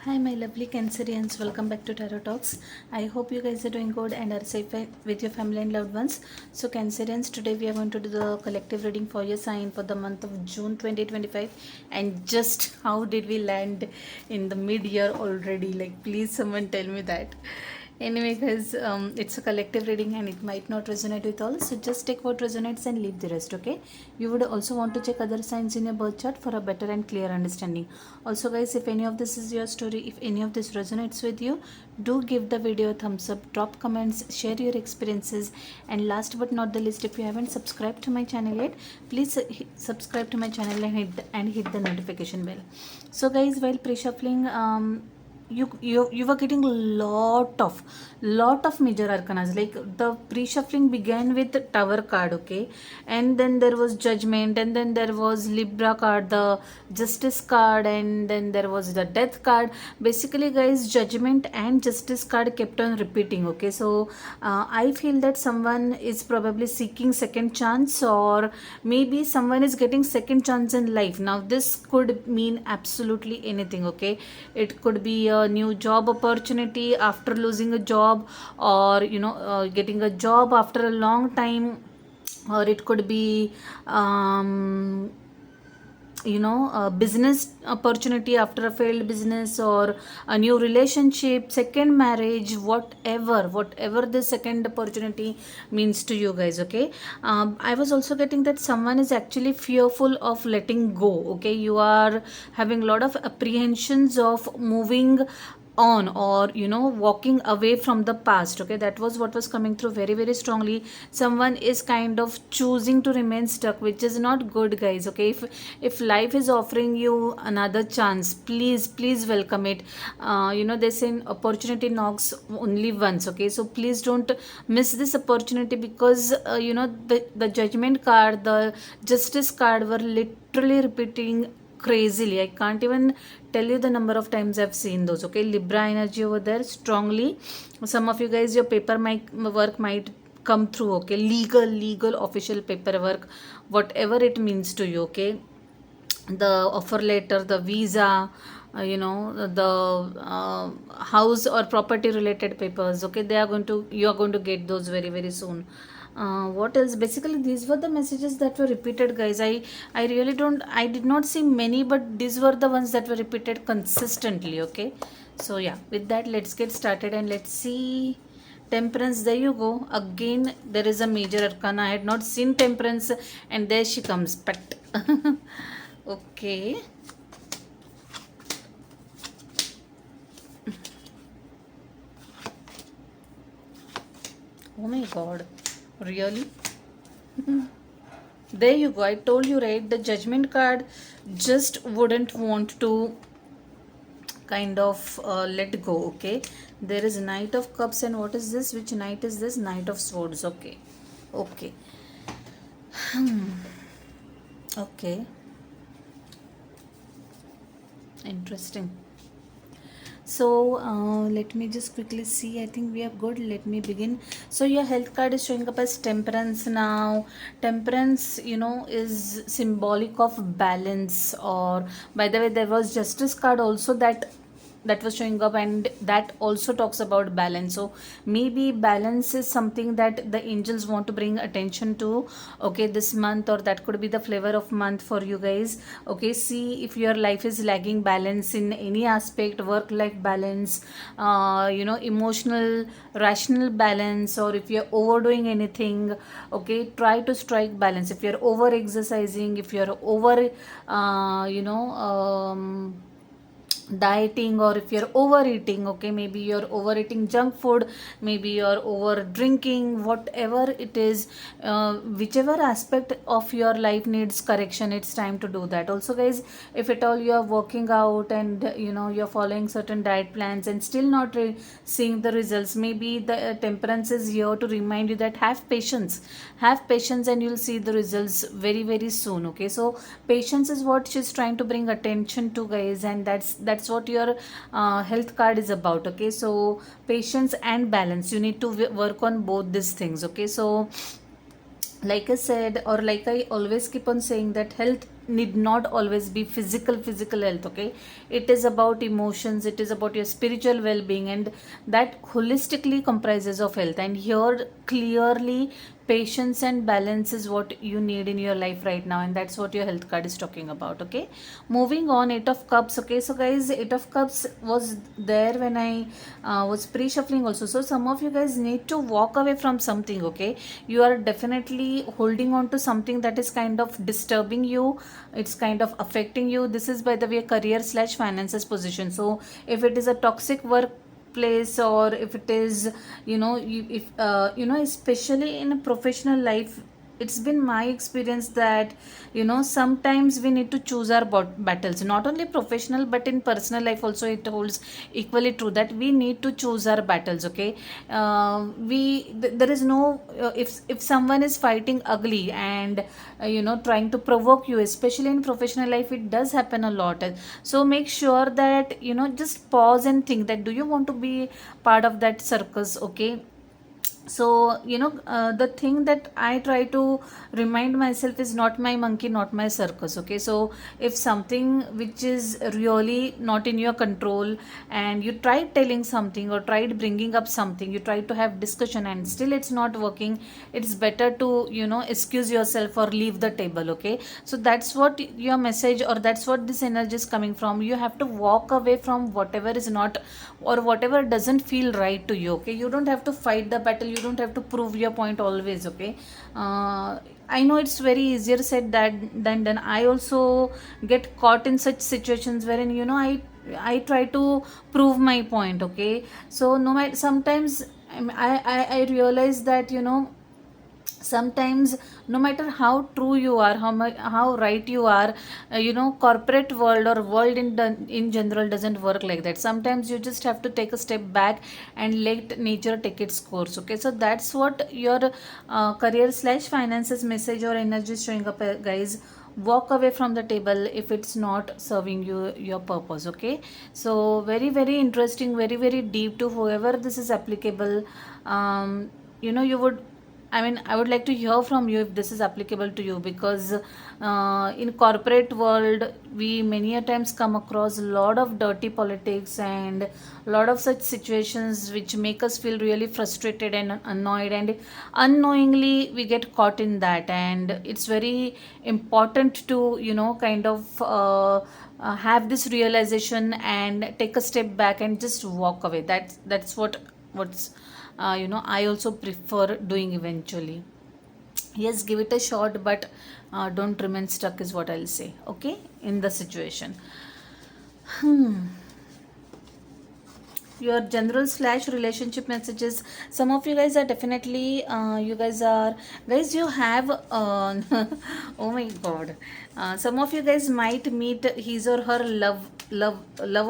Hi, my lovely Cancerians. Welcome back to Tarot Talks. I hope you guys are doing good and are safe with your family and loved ones. So, Cancerians, today we are going to do the collective reading for your sign for the month of June 2025. And just how did we land in the mid year already? Like, please, someone tell me that. Anyway, guys, it's a collective reading and it might not resonate with all. So, just take what resonates and leave the rest, okay? You would also want to check other signs in your birth chart for a better and clear understanding. Also, guys, if any of this is your story, if any of this resonates with you, do give the video a thumbs up, drop comments, share your experiences, and last but not the least, if you haven't subscribed to my channel yet, please subscribe to my channel and hit the notification bell. So, guys, while pre-shuffling, you were getting lot of major arcanas. Like the pre-shuffling began with the Tower card, okay, and then there was Judgment, and then there was Libra card, the Justice card, and then there was the Death card. Basically, guys, Judgment and Justice card kept on repeating, okay. So I feel that someone is probably seeking second chance, or maybe someone is getting second chance in life. Now this could mean absolutely anything, okay. It could be a new job opportunity after losing a job, or getting a job after a long time, or it could be a business opportunity after a failed business, or a new relationship, second marriage, whatever the second opportunity means to you guys, okay. I was also getting that someone is actually fearful of letting go, okay. You are having a lot of apprehensions of moving on, or walking away from the past, okay. That was what was coming through very very strongly. Someone is kind of choosing to remain stuck, which is not good, guys, okay. If life is offering you another chance, please welcome it. They say opportunity knocks only once, okay. So please don't miss this opportunity, because the Judgment card, the Justice card were literally repeating crazily. I can't even tell you the number of times I've seen those, okay. Libra energy over there strongly. Some of you guys, your paper work might come through, okay. Legal official paperwork, whatever it means to you, okay. The offer letter, the visa, the house or property related papers, okay. You are going to get those very very soon. What else? Basically these were the messages that were repeated, guys. I did not see many, but these were the ones that were repeated consistently, okay. So yeah, with that, let's get started and let's see. Temperance, there you go again. There is a major arcana. I had not seen Temperance, and there she comes, but okay. Oh my god, really? There you go. I told you, right? The Judgment card just wouldn't want to kind of let go, okay. There is Knight of Cups, and what is this? Which knight is this? Knight of Swords, okay. Okay. Okay. Interesting. So let me just quickly see. I think we are good. Let me begin. So your health card is showing up as Temperance now. Temperance, is symbolic of balance. Or by the way, there was Justice card also that was showing up, and that also talks about balance. So maybe balance is something that the angels want to bring attention to, okay, this month, or that could be the flavor of month for you guys, okay. See if your life is lagging balance in any aspect, work life balance, emotional rational balance, or if you're overdoing anything, okay, try to strike balance. If you're over exercising, if you're over dieting, or if you're overeating, okay, maybe you're overeating junk food, maybe you're over drinking, whatever it is, whichever aspect of your life needs correction, it's time to do that. Also, guys, if at all you're working out and you're following certain diet plans and still not seeing the results, maybe the Temperance is here to remind you that have patience and you'll see the results very very soon, okay. So patience is what she's trying to bring attention to, guys, and that's what your health card is about, okay. So patience and balance, you need to work on both these things, okay. So like I said, or like I always keep on saying, that health need not always be physical health, okay? It is about emotions, it is about your spiritual well-being, and that holistically comprises of health. And here clearly patience and balance is what you need in your life right now, and that's what your health card is talking about. Okay, moving on, Eight of Cups. Okay, so guys, Eight of Cups was there when I was pre-shuffling also. So some of you guys need to walk away from something. Okay, you are definitely holding on to something that is kind of disturbing you, it's kind of affecting you. This is, by the way, career slash finances position. So if it is a toxic work place, or if it is, especially in a professional life, it's been my experience that sometimes we need to choose our battles, not only professional but in personal life also. It holds equally true that we need to choose our battles. Okay, there is no if someone is fighting ugly and trying to provoke you, especially in professional life, it does happen a lot. So make sure that just pause and think that do you want to be part of that circus. Okay, so the thing that I try to remind myself is not my monkey, not my circus. Okay, so if something which is really not in your control, and you tried telling something or tried bringing up something, you tried to have discussion and still it's not working, it's better to excuse yourself or leave the table. Okay, so that's what your message, or that's what this energy is coming from. You have to walk away from whatever is not, or whatever doesn't feel right to you. Okay, you don't have to fight the battle, you don't have to prove your point always. Okay, I know it's very easier said than done. I also get caught in such situations wherein I try to prove my point. Okay, so no matter, sometimes I realize that sometimes no matter how true you are, how right you are, corporate world or world in general doesn't work like that. Sometimes you just have to take a step back and let nature take its course. Okay, so that's what your career slash finances message or energy is showing up, guys. Walk away from the table if it's not serving you your purpose. Okay, so very very interesting, very very deep to whoever this is applicable. You would, I would like to hear from you if this is applicable to you, because in corporate world we many a times come across a lot of dirty politics and a lot of such situations which make us feel really frustrated and annoyed, and unknowingly we get caught in that. And it's very important to kind of have this realization and take a step back and just walk away. That's what's I also prefer doing eventually. Yes, give it a shot, but don't remain stuck is what I'll say. Okay, in the situation. Your general slash relationship messages, some of you guys are definitely you have oh my god, some of you guys might meet his or her love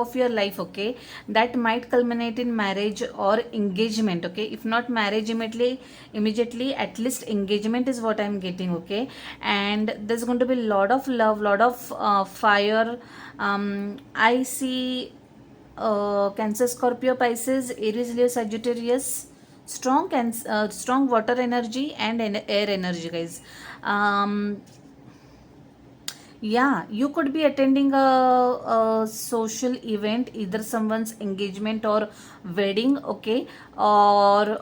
of your life. Okay, that might culminate in marriage or engagement. Okay, if not marriage immediately, at least engagement is what I'm getting. Okay, and there's going to be a lot of love, lot of fire. I see Cancer, Scorpio, Pisces, Aries, Leo, Sagittarius, strong water energy and air energy, guys. Yeah, you could be attending a social event, either someone's engagement or wedding. Okay, or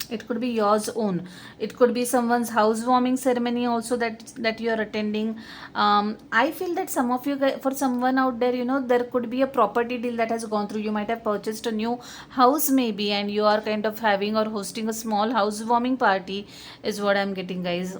it could be yours own, it could be someone's housewarming ceremony also that you are attending. I feel that some of you guys, for someone out there, there could be a property deal that has gone through. You might have purchased a new house maybe, and you are kind of having or hosting a small housewarming party is what I'm getting, guys.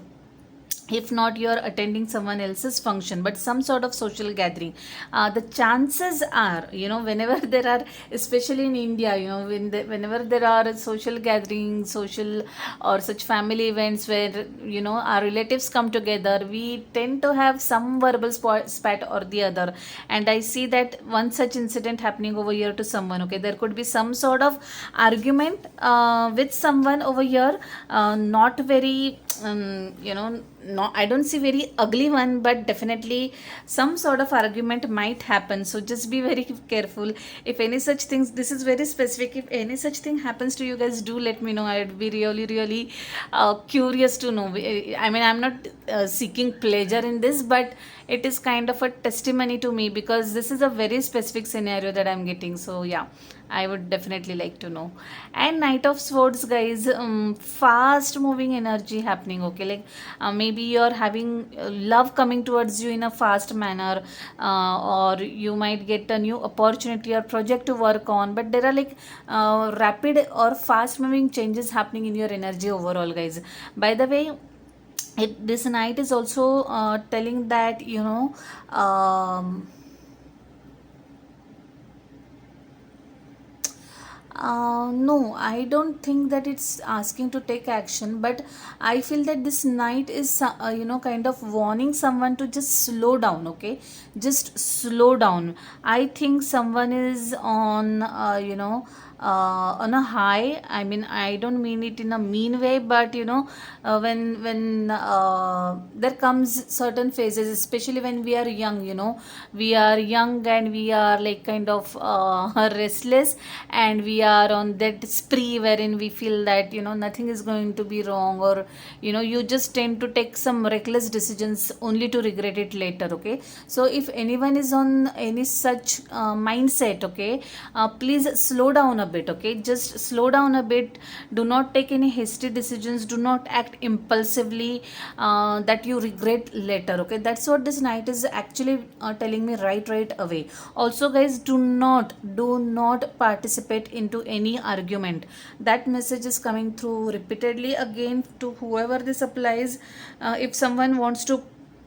If not, you're attending someone else's function, but some sort of social gathering. The chances are, whenever there are, especially in India, whenever there are social gatherings, social or such family events where our relatives come together, we tend to have some verbal spat or the other. And I see that one such incident happening over here to someone. Okay, there could be some sort of argument with someone over here, not very no, I don't see very ugly one, but definitely some sort of argument might happen. So just be very careful. If any such things, this is very specific. If any such thing happens to you guys, do let me know. I'd be really, really curious to know. I mean, I'm not seeking pleasure in this, but it is kind of a testimony to me because this is a very specific scenario that I'm getting. So yeah, I would definitely like to know. And Knight of Swords, guys, fast moving energy happening. Okay, like maybe you're having love coming towards you in a fast manner, or you might get a new opportunity or project to work on. But there are like rapid or fast moving changes happening in your energy overall, guys. By the way, this night is also telling that, you know, no, I don't think that it's asking to take action, but I feel that this night is, you know, kind of warning someone to just slow down, okay? Just slow down. I think someone is on, on a high. I mean, I don't mean it in a mean way, but you know, when there comes certain phases, especially when we are young, you know, we are young and we are like kind of restless, and we are on that spree wherein we feel that, you know, nothing is going to be wrong, or you know, you just tend to take some reckless decisions only to regret it later. Okay, so if anyone is on any such mindset, okay, please slow down a bit. Okay, just slow down a bit. Do not take any hasty decisions. Do not act impulsively that you regret later. Okay, that's what this night is actually telling me right away. Also, guys, do not participate into any argument. That message is coming through repeatedly again to whoever this applies. If someone wants to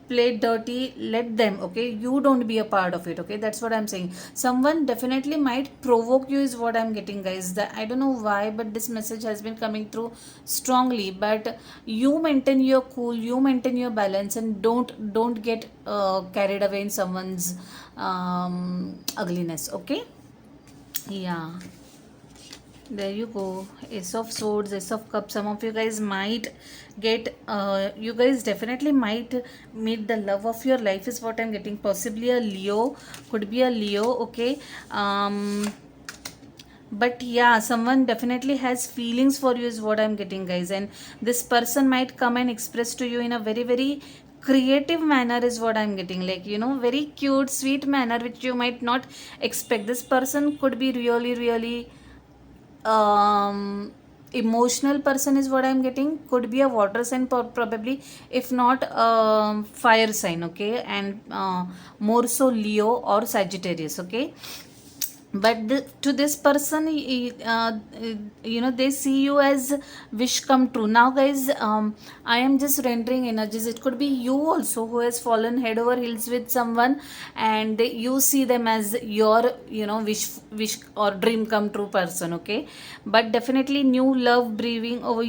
play dirty, let them. Okay, you don't be a part of it. Okay, that's what I'm saying. Someone definitely might provoke you is what I'm getting, guys. That I don't know why, but this message has been coming through strongly. But you maintain your cool, you maintain your balance, and don't get carried away in someone's ugliness. Okay, yeah, there you go. Ace of Swords, Ace of Cups. Some of you guys might get, you guys definitely might meet the love of your life, is what I'm getting. Possibly a Leo, could be a Leo, okay. But yeah, someone definitely has feelings for you, is what I'm getting, guys. And this person might come and express to you in a very creative manner, is what I'm getting. Like, you know, very cute, sweet manner, which you might not expect. This person could be really emotional person, is what I'm getting. Could be a water sign, probably. If not, fire sign. Okay, and more so Leo or Sagittarius. Okay, but to this person, you know, they see you as wish come true. Now, guys, I am just rendering energies. It could be you also who has fallen head over heels with someone, and you see them as your, you know, wish or dream come true person. Okay, but definitely new love beaming over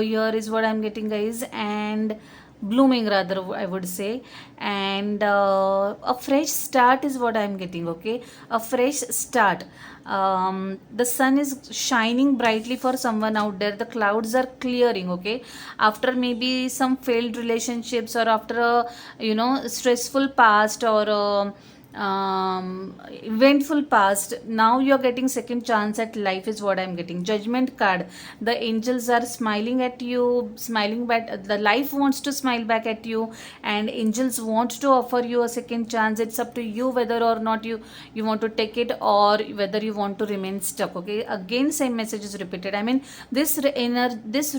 here, is what I'm getting, guys. And blooming, rather, I would say. And a fresh start is what I'm getting. Okay, a fresh start. The sun is shining brightly for someone out there. The clouds are clearing. Okay, after maybe some failed relationships, or after a, you know, stressful past, or eventful past, now you're getting second chance at life, is what I'm getting. Judgment card. The angels are smiling at you, smiling back. The life wants to smile back at you, and angels want to offer you a second chance. It's up to you whether or not you want to take it, or whether you want to remain stuck. Okay, again, same message is repeated. I mean, this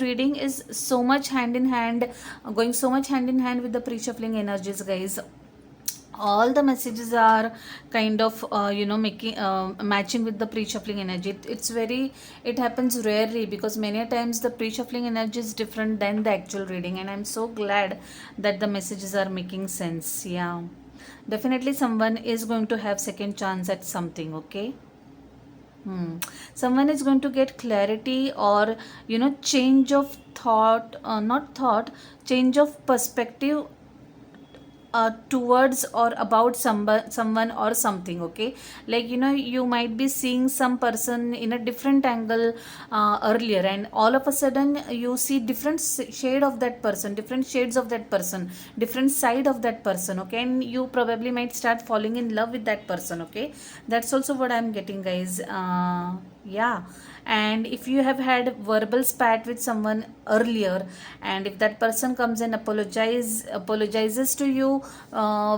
reading is so much hand in hand, going so much hand in hand with the pre-shuffling energies, guys. All the messages are kind of making matching with the pre-shuffling energy. It happens rarely, because many times the pre-shuffling energy is different than the actual reading, and I'm so glad that the messages are making sense. Yeah, definitely someone is going to have second chance at something. Okay. Someone is going to get clarity, or you know, change of thought, not thought, change of perspective towards or about someone or something. Okay, like you might be seeing some person in a different angle earlier, and all of a sudden you see different shade of that person, different shades of that person, different side of that person. Okay, and you probably might start falling in love with that person. Okay, that's also what I'm getting, guys. Yeah. And if you have had verbal spat with someone earlier, and if that person comes and apologizes to you,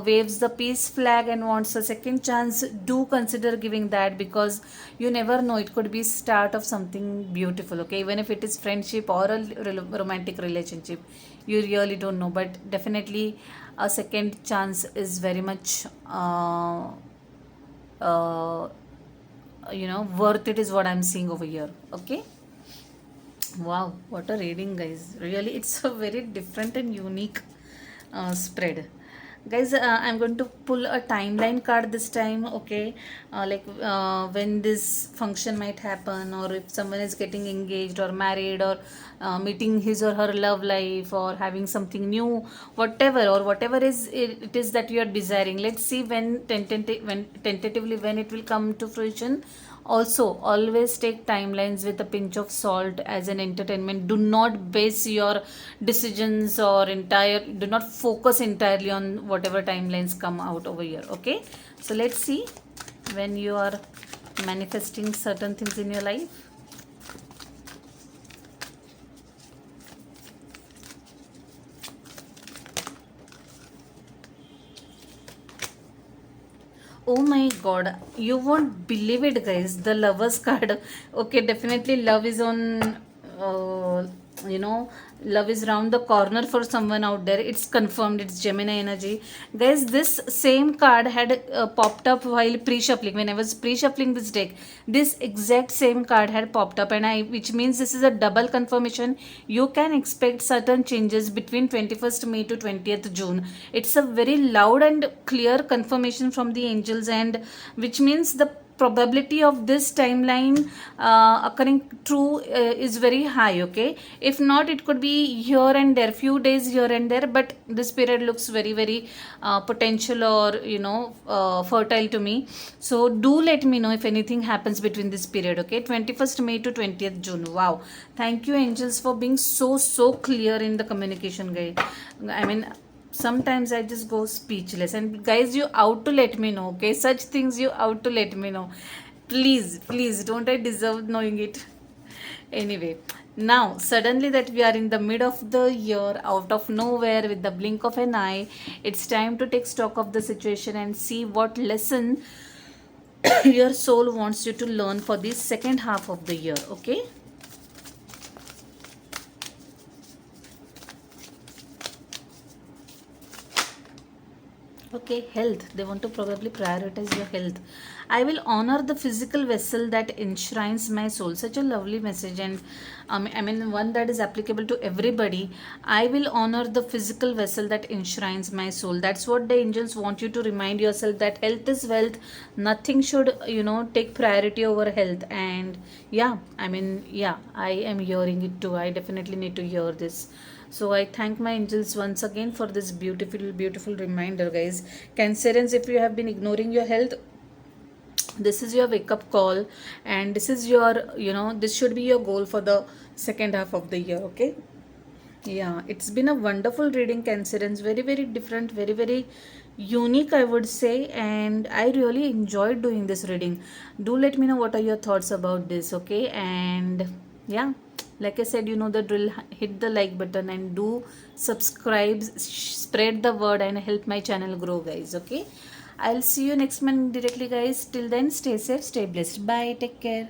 waves the peace flag and wants a second chance, do consider giving that, because you never know, it could be start of something beautiful. Okay, even if it is friendship or a romantic relationship, you really don't know, but definitely a second chance is very much uh, worth it, is what I'm seeing over here. Okay. Wow, what a reading, guys. Really, it's a very different and unique spread. Guys, I'm going to pull a timeline card this time. Okay, when this function might happen, or if someone is getting engaged or married, or meeting his or her love life, or having something new, whatever, or whatever it is that you are desiring. Let's see when tentatively when it will come to fruition. Also, always take timelines with a pinch of salt as an entertainment. Do not base your decisions or do not focus entirely on whatever timelines come out over here. Okay, so let's see when you are manifesting certain things in your life. Oh my god, you won't believe it, guys. The lovers card. Okay, definitely love is on, you know, love is round the corner for someone out there. It's confirmed, it's Gemini energy. Guys, this same card had popped up while pre shuffling. When I was pre shuffling this deck, this exact same card had popped up, which means this is a double confirmation. You can expect certain changes between 21st May to 20th June. It's a very loud and clear confirmation from the angels, and which means the probability of this timeline occurring true is very high. Okay, if not, it could be here and there, few days here and there, but this period looks very very potential, or fertile to me. So do let me know if anything happens between this period. Okay, 21st May to 20th June. Wow, thank you angels for being so clear in the communication, guys. I mean, sometimes I just go speechless. And guys, you out to let me know. Okay, such things you out to let me know. Please, don't I deserve knowing it? Anyway, now suddenly that we are in the mid of the year, out of nowhere, with the blink of an eye, it's time to take stock of the situation and see what lesson your soul wants you to learn for the second half of the year. Okay. Okay, health. They want to probably prioritize your health. I will honor the physical vessel that enshrines my soul. Such a lovely message, and I mean, one that is applicable to everybody. I will honor the physical vessel that enshrines my soul. That's what the angels want you to remind yourself, that health is wealth. Nothing should, take priority over health. And yeah, I mean, yeah, I am hearing it too. I definitely need to hear this. So I thank my angels once again for this beautiful reminder, guys. Cancerians, if you have been ignoring your health, this is your wake up call, and this is your, this should be your goal for the second half of the year. Okay. Yeah, it's been a wonderful reading, Cancerians. Very very different, very very unique, I would say, and I really enjoyed doing this reading. Do let me know what are your thoughts about this. Okay. And yeah, like I said, you know the drill. Hit the like button and do subscribe, spread the word, and help my channel grow, guys. Okay, I'll see you next month directly, guys. Till then, stay safe, stay blessed. Bye, take care.